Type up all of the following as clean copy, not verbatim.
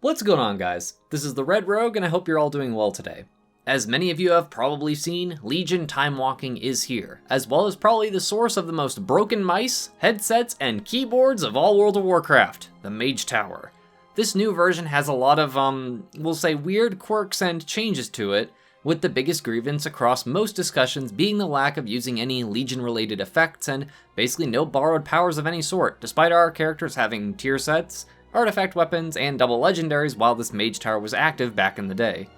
What's going on, guys? This is the Red Rogue, and I hope you're all doing well today. As many of you have probably seen, Legion Time Walking is here, as well as probably the source of the most broken mice, headsets, and keyboards of all World of Warcraft, the Mage Tower. This new version has a lot of, we'll say weird quirks and changes to it, with the biggest grievance across most discussions being the lack of using any Legion-related effects and basically no borrowed powers of any sort, despite our characters having tier sets, artifact weapons, and double legendaries while this Mage Tower was active back in the day.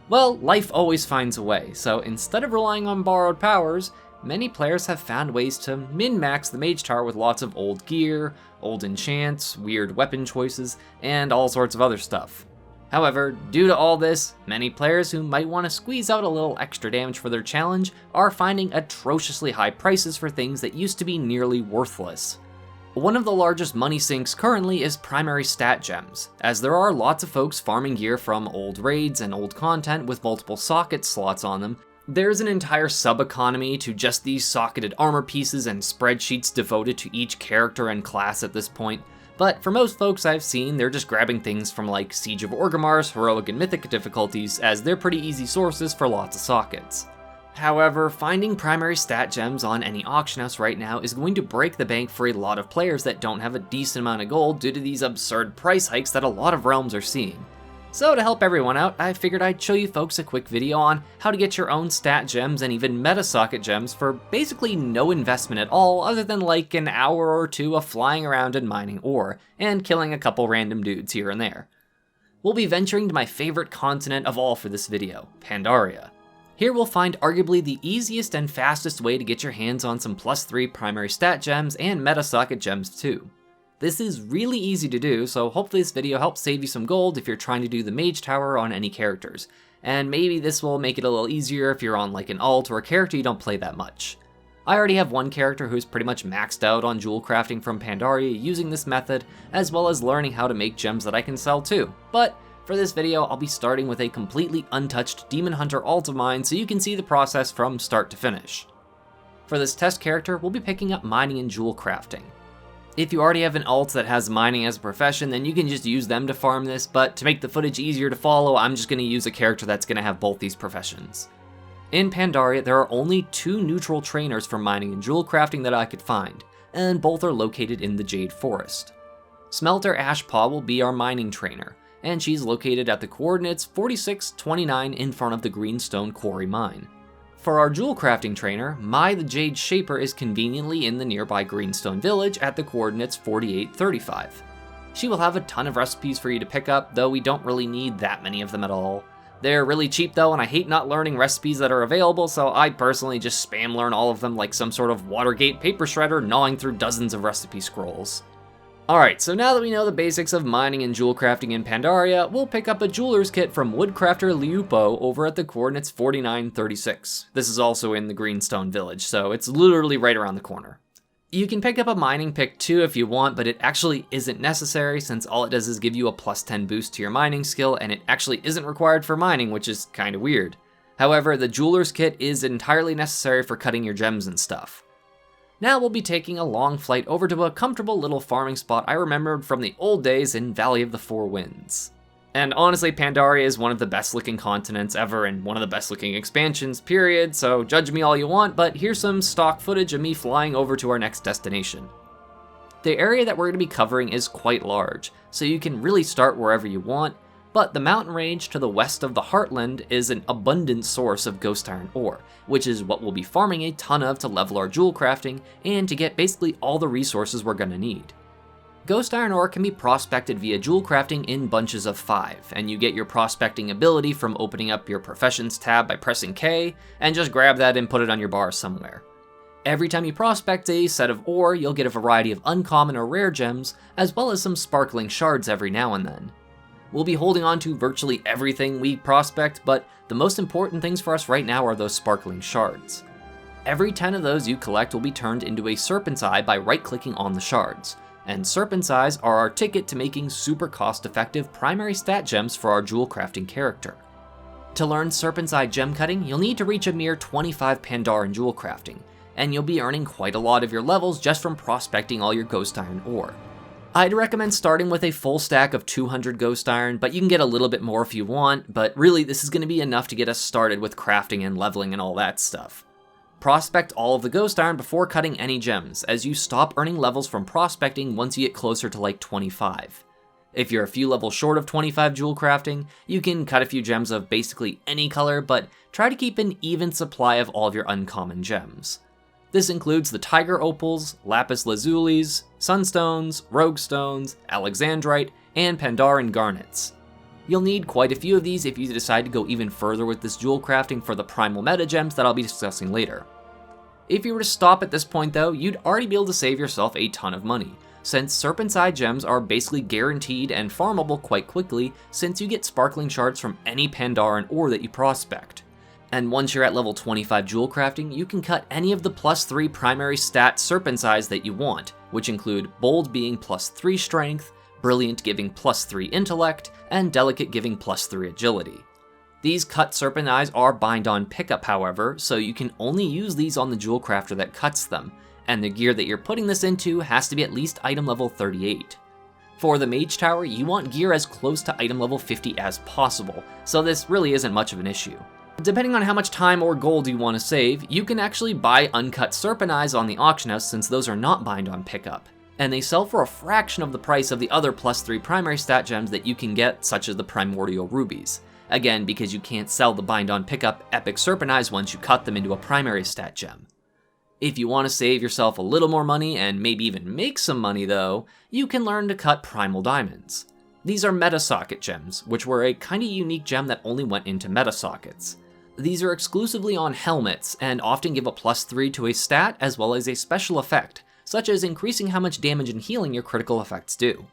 Well, life always finds a way, so instead of relying on borrowed powers, many players have found ways to min-max the Mage Tower with lots of old gear, old enchants, weird weapon choices, and all sorts of other stuff. However, due to all this, many players who might want to squeeze out a little extra damage for their challenge are finding atrociously high prices for things that used to be nearly worthless. One of the largest money sinks currently is primary stat gems, as there are lots of folks farming gear from old raids and old content with multiple socket slots on them. There's an entire sub-economy to just these socketed armor pieces and spreadsheets devoted to each character and class at this point, but for most folks I've seen, they're just grabbing things from like Siege of Orgrimmar's heroic and mythic difficulties, as they're pretty easy sources for lots of sockets. However, finding primary stat gems on any auction house right now is going to break the bank for a lot of players that don't have a decent amount of gold due to these absurd price hikes that a lot of realms are seeing. So to help everyone out, I figured I'd show you folks a quick video on how to get your own stat gems and even meta socket gems for basically no investment at all other than like an hour or two of flying around and mining ore, and killing a couple random dudes here and there. We'll be venturing to my favorite continent of all for this video, Pandaria. Here we'll find arguably the easiest and fastest way to get your hands on some +3 primary stat gems and meta socket gems too. This is really easy to do, so hopefully this video helps save you some gold if you're trying to do the Mage Tower on any characters, and maybe this will make it a little easier if you're on like an alt or a character you don't play that much. I already have one character who's pretty much maxed out on jewel crafting from Pandaria using this method, as well as learning how to make gems that I can sell too, but for this video, I'll be starting with a completely untouched Demon Hunter alt of mine so you can see the process from start to finish. For this test character, we'll be picking up mining and jewel crafting. If you already have an alt that has mining as a profession, then you can just use them to farm this, but to make the footage easier to follow, I'm just going to use a character that's going to have both these professions. In Pandaria, there are only 2 neutral trainers for mining and jewel crafting that I could find, and both are located in the Jade Forest. Smelter Ashpaw will be our mining trainer, and she's located at the coordinates 4629 in front of the Greenstone Quarry Mine. For our jewel crafting trainer, Mai the Jade Shaper is conveniently in the nearby Greenstone Village at the coordinates 4835. She will have a ton of recipes for you to pick up, though we don't really need that many of them at all. They're really cheap though, and I hate not learning recipes that are available, so I personally just spam learn all of them like some sort of Watergate paper shredder gnawing through dozens of recipe scrolls. Alright, so now that we know the basics of mining and jewel crafting in Pandaria, we'll pick up a jeweler's kit from Woodcrafter Liupo over at the coordinates 4936. This is also in the Greenstone Village, so it's literally right around the corner. You can pick up a mining pick too if you want, but it actually isn't necessary since all it does is give you a +10 boost to your mining skill, and it actually isn't required for mining, which is kinda weird. However, the jeweler's kit is entirely necessary for cutting your gems and stuff. Now we'll be taking a long flight over to a comfortable little farming spot I remembered from the old days in Valley of the Four Winds. And honestly, Pandaria is one of the best looking continents ever and one of the best looking expansions, period, so judge me all you want, but here's some stock footage of me flying over to our next destination. The area that we're going to be covering is quite large, so you can really start wherever you want, but the mountain range to the west of the Heartland is an abundant source of ghost iron ore, which is what we'll be farming a ton of to level our jewel crafting and to get basically all the resources we're gonna need. Ghost iron ore can be prospected via jewel crafting in bunches of 5, and you get your prospecting ability from opening up your professions tab by pressing K, and just grab that and put it on your bar somewhere. Every time you prospect a set of ore, you'll get a variety of uncommon or rare gems, as well as some sparkling shards every now and then. We'll be holding on to virtually everything we prospect, but the most important things for us right now are those sparkling shards. Every 10 of those you collect will be turned into a Serpent's Eye by right-clicking on the shards, and Serpent's Eyes are our ticket to making super cost-effective primary stat gems for our jewel crafting character. To learn Serpent's Eye gem cutting, you'll need to reach a mere 25 Pandaran jewel crafting, and you'll be earning quite a lot of your levels just from prospecting all your ghost iron ore. I'd recommend starting with a full stack of 200 Ghost Iron, but you can get a little bit more if you want, but really this is going to be enough to get us started with crafting and leveling and all that stuff. Prospect all of the Ghost Iron before cutting any gems, as you stop earning levels from prospecting once you get closer to like 25. If you're a few levels short of 25 jewel crafting, you can cut a few gems of basically any color, but try to keep an even supply of all of your uncommon gems. This includes the Tiger Opals, Lapis Lazulis, Sunstones, Rogue Stones, Alexandrite, and Pandaran Garnets. You'll need quite a few of these if you decide to go even further with this jewel crafting for the Primal meta gems that I'll be discussing later. If you were to stop at this point though, you'd already be able to save yourself a ton of money, since Serpent's Eye gems are basically guaranteed and farmable quite quickly since you get sparkling shards from any Pandaran ore that you prospect. And once you're at level 25 jewel crafting, you can cut any of the +3 primary stat Serpent's Eyes that you want, which include Bold being +3 strength, Brilliant giving +3 intellect, and Delicate giving +3 agility. These cut Serpent Eyes are bind on pickup however, so you can only use these on the jewel crafter that cuts them, and the gear that you're putting this into has to be at least item level 38. For the Mage Tower, you want gear as close to item level 50 as possible, so this really isn't much of an issue. Depending on how much time or gold you want to save, you can actually buy uncut Serpent Eyes on the auction house since those are not bind on pickup, and they sell for a fraction of the price of the other +3 primary stat gems that you can get, such as the Primordial Rubies. Again, because you can't sell the bind on pickup epic Serpent Eyes once you cut them into a primary stat gem. If you want to save yourself a little more money and maybe even make some money though, you can learn to cut Primal Diamonds. These are meta socket gems, which were a kinda unique gem that only went into meta sockets. These are exclusively on helmets, and often give a +3 to a stat as well as a special effect, such as increasing how much damage and healing your critical effects do.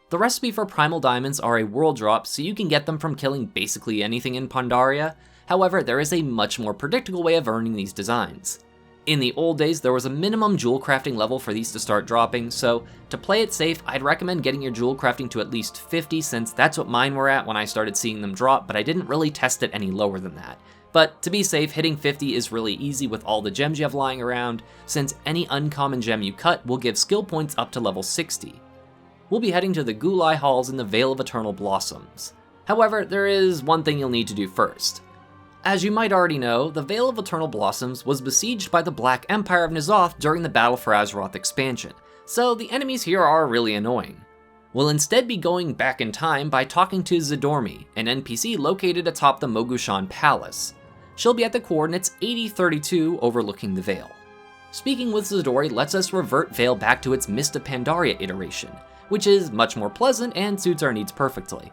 The recipe for Primal Diamonds are a world drop, so you can get them from killing basically anything in Pandaria. However, there is a much more predictable way of earning these designs. In the old days, there was a minimum jewel crafting level for these to start dropping, so to play it safe, I'd recommend getting your jewel crafting to at least 50 since that's what mine were at when I started seeing them drop, but I didn't really test it any lower than that. But to be safe, hitting 50 is really easy with all the gems you have lying around, since any uncommon gem you cut will give skill points up to level 60. We'll be heading to the Guo-Lai halls in the Vale of Eternal Blossoms. However, there is one thing you'll need to do first. As you might already know, the Vale of Eternal Blossoms was besieged by the Black Empire of N'Zoth during the Battle for Azeroth expansion, so the enemies here are really annoying. We'll instead be going back in time by talking to Zadormi, an NPC located atop the Mogushan Palace. She'll be at the coordinates 8032 overlooking the Vale. Speaking with Zadori lets us revert Vale back to its Mist of Pandaria iteration, which is much more pleasant and suits our needs perfectly.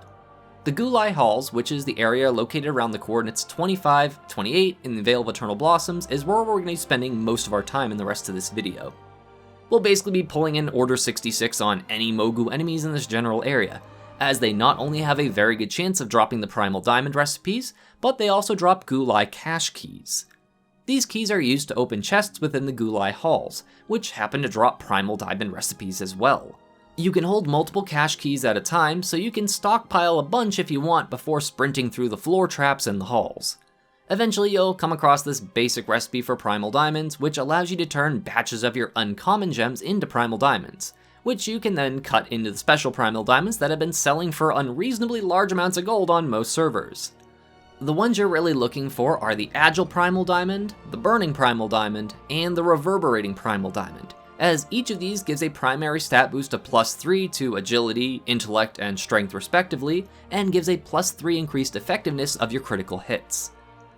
The Guo-Lai Halls, which is the area located around the coordinates 25, 28 in the Vale of Eternal Blossoms, is where we're going to be spending most of our time in the rest of this video. We'll basically be pulling in Order 66 on any Mogu enemies in this general area, as they not only have a very good chance of dropping the Primal Diamond recipes, but they also drop Guo-Lai cache keys. These keys are used to open chests within the Guo-Lai Halls, which happen to drop Primal Diamond recipes as well. You can hold multiple cache keys at a time, so you can stockpile a bunch if you want before sprinting through the floor traps in the halls. Eventually you'll come across this basic recipe for Primal Diamonds, which allows you to turn batches of your uncommon gems into Primal Diamonds, which you can then cut into the special Primal Diamonds that have been selling for unreasonably large amounts of gold on most servers. The ones you're really looking for are the Agile Primal Diamond, the Burning Primal Diamond, and the Reverberating Primal Diamond, as each of these gives a primary stat boost of +3 to Agility, Intellect, and Strength respectively, and gives a +3 increased effectiveness of your critical hits.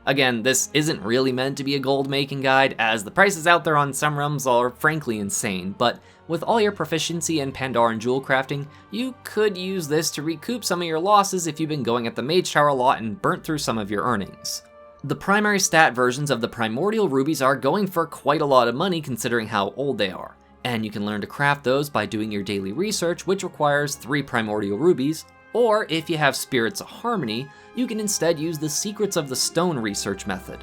Again, this isn't really meant to be a gold making guide, as the prices out there on some realms are frankly insane, but with all your proficiency in Pandaran jewel crafting, you could use this to recoup some of your losses if you've been going at the Mage Tower a lot and burnt through some of your earnings. The primary stat versions of the Primordial Rubies are going for quite a lot of money considering how old they are, and you can learn to craft those by doing your daily research, which requires 3 Primordial Rubies, or if you have Spirits of Harmony, you can instead use the Secrets of the Stone research method.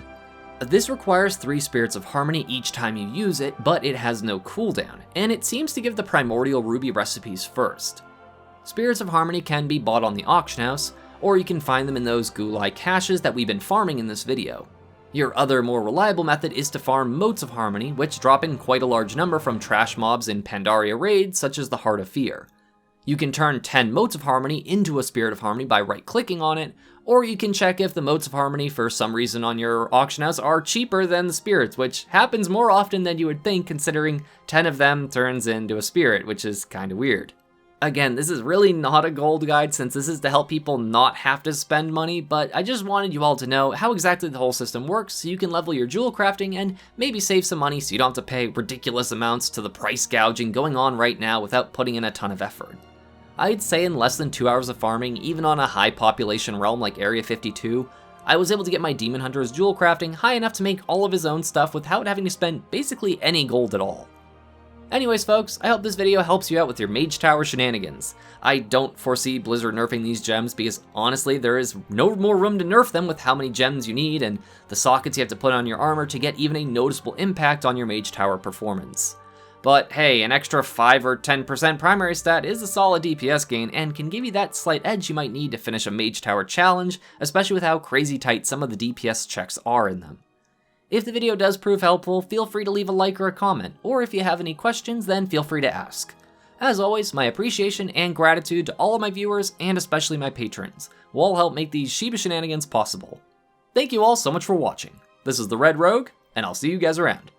This requires 3 Spirits of Harmony each time you use it, but it has no cooldown, and it seems to give the Primordial Ruby recipes first. Spirits of Harmony can be bought on the auction house, or you can find them in those Guo-Lai caches that we've been farming in this video. Your other more reliable method is to farm Motes of Harmony, which drop in quite a large number from trash mobs in Pandaria raids such as the Heart of Fear. You can turn 10 Motes of Harmony into a Spirit of Harmony by right-clicking on it, or you can check if the Motes of Harmony for some reason on your auction house are cheaper than the spirits, which happens more often than you would think considering 10 of them turns into a spirit, which is kind of weird. Again, this is really not a gold guide since this is to help people not have to spend money, but I just wanted you all to know how exactly the whole system works so you can level your jewel crafting and maybe save some money so you don't have to pay ridiculous amounts to the price gouging going on right now without putting in a ton of effort. I'd say in less than 2 hours of farming, even on a high population realm like Area 52, I was able to get my Demon Hunter's jewel crafting high enough to make all of his own stuff without having to spend basically any gold at all. Anyways folks, I hope this video helps you out with your Mage Tower shenanigans. I don't foresee Blizzard nerfing these gems because honestly there is no more room to nerf them with how many gems you need and the sockets you have to put on your armor to get even a noticeable impact on your Mage Tower performance. But hey, an extra 5 or 10% primary stat is a solid DPS gain and can give you that slight edge you might need to finish a Mage Tower challenge, especially with how crazy tight some of the DPS checks are in them. If the video does prove helpful, feel free to leave a like or a comment, or if you have any questions, then feel free to ask. As always, my appreciation and gratitude to all of my viewers, and especially my patrons, who all help make these Shiba Shenanigans possible. Thank you all so much for watching. This is the Red Rogue, and I'll see you guys around.